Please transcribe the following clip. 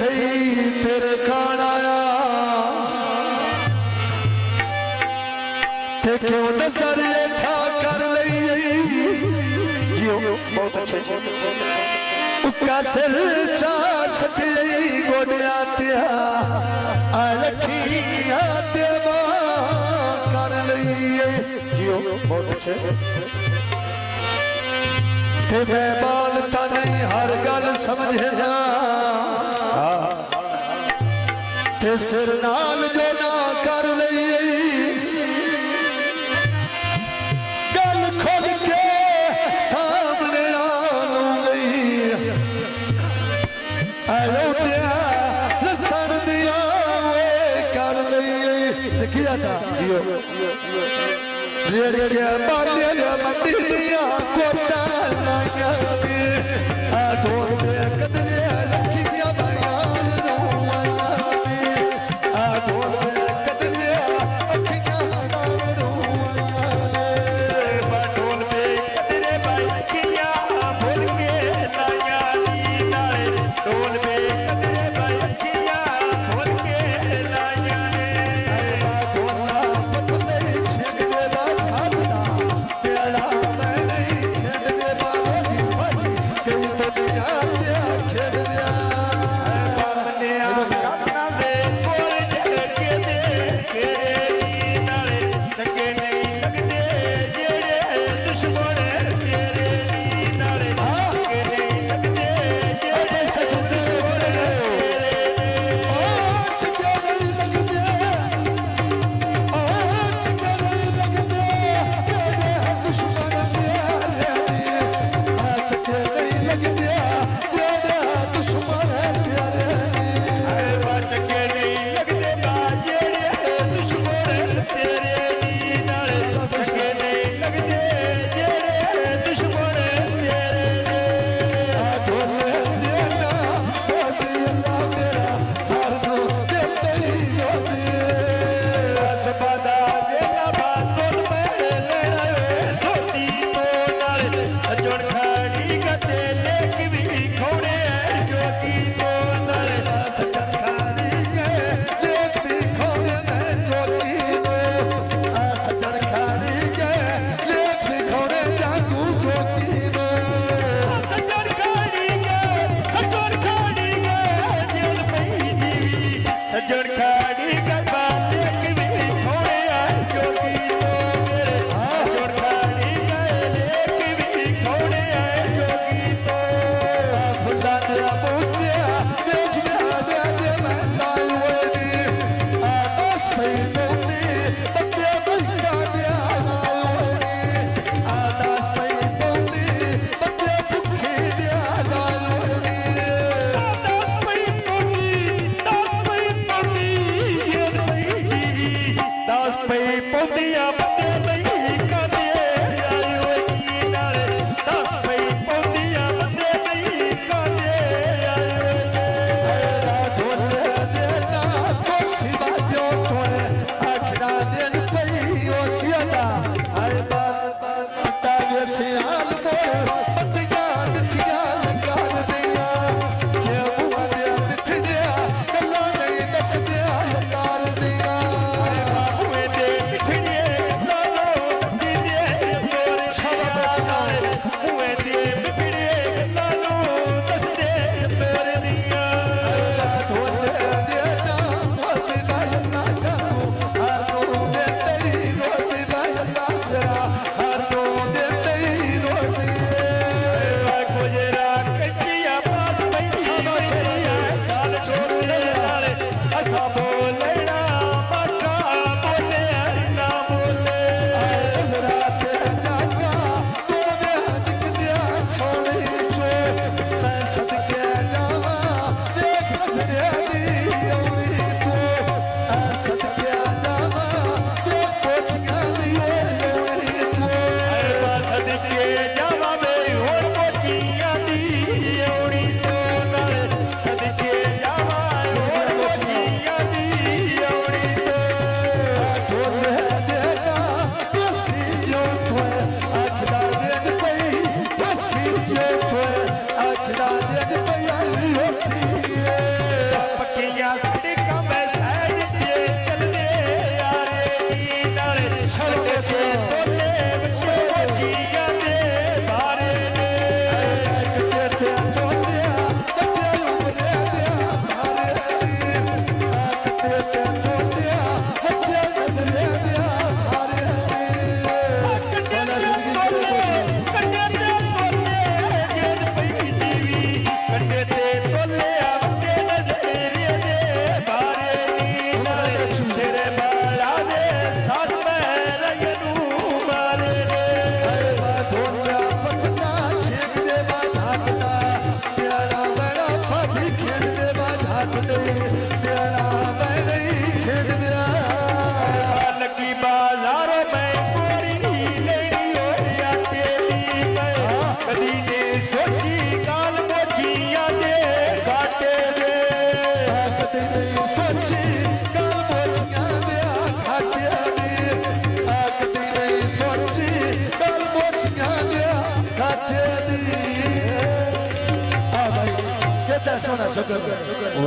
सही तेरे खान आया ते क्यों नजर था कर लई जियो बहुत अच्छे उका सिर चार सती गोडिया त्या अलखिया ते कर लई जियो बहुत अच्छे ते बाल ता नहीं हर गल समझे जा ते सिर नाल जो ना कर लई गल खोल के सामने आनू गई आयो दिया लसन दिया वे कर लई देखिया था रेड़ के बालिया मंदिरिया को चाला गया आ ढोल पे कदरे लखिया बयान रोया आ ढोल पे कदरे लखिया बयान रोया बा ढोल पे कदरे लखिया भूल के लाया नी नाले ढोल पे कदरे लखिया भूल के लाया ने ढोला पतले छिगले बाधा पेड़ा मैं नहीं खेलने वालों जी भाजी कई तो दिया दिया खेल दिया अपने अपना वे बोल के दे केरे नी नाले चके नहीं लगदे जेड़े दुश्मन तेरे नी नाले चके नहीं लगदे जेड़े दुश्मन तेरे ओ चचे नहीं लगदे ओ चचे नहीं लगदे तेरे दुश्मन प्यारे आ चचे नहीं लगदे तेरे दुश्मन प्यारे चके नहीं लगदे बा जेड़े दुश्मन तेरे नी नाले चके नहीं लगदे जेड़े दुश्मन तेरे आ ढोले देना रोज़ी अल्लाह मेरा हर दो दे तेरी रोज़ी सफादा देना बातों में लेना धोती तो नाले सजण खाड़ी गते लेक भी खोड़े जोगी तो नाले सजन खानी के लेक भी खोने में जोगी नो आ सजन खानी के लेक भी खोने जागू जोगी नो सजण खाड़ी के जेल पई जीवी सजण खाड़ी के बात लेक भी खोड़े जोगी तो मेरे सजण खाड़ी के लेक भी खोड़े जोगी तो फुल्ला दिया बूटिया देश में आजा दे मैं लाई वही आ दस पई बोली बत्ते बंका दिया लाई वही आ दस पई बोली बत्ते भुखी दिया लाई वही दास पई पोती ਹੱਥ ਦੇ ਨਿਆਣਾ ਮੈਂ ਨਹੀਂ ਖੇਡਦਿਆ लगी बाजार में गोरी लेनी होया तेरी मैं कदी ने सोची गाल मोचिया दे घाटे दे ਕਦੇ ਨਹੀਂ ਸੋਚੀ ਗੱਲ ਮੋਚੀਆਂ ਦਿਆ ਘਾਟਿਆਂ ਦੀ ਕਦੇ ਨਹੀਂ ਸੋਚੀ ਗੱਲ ਮੋਚੀਆਂ ਦਿਆ ਘਾਟਿਆਂ ਦੀ ਆ ਭਾਈ ਕਿੱਦਾਂ ਸੋਹਣਾ ਸ਼ੁਕਰ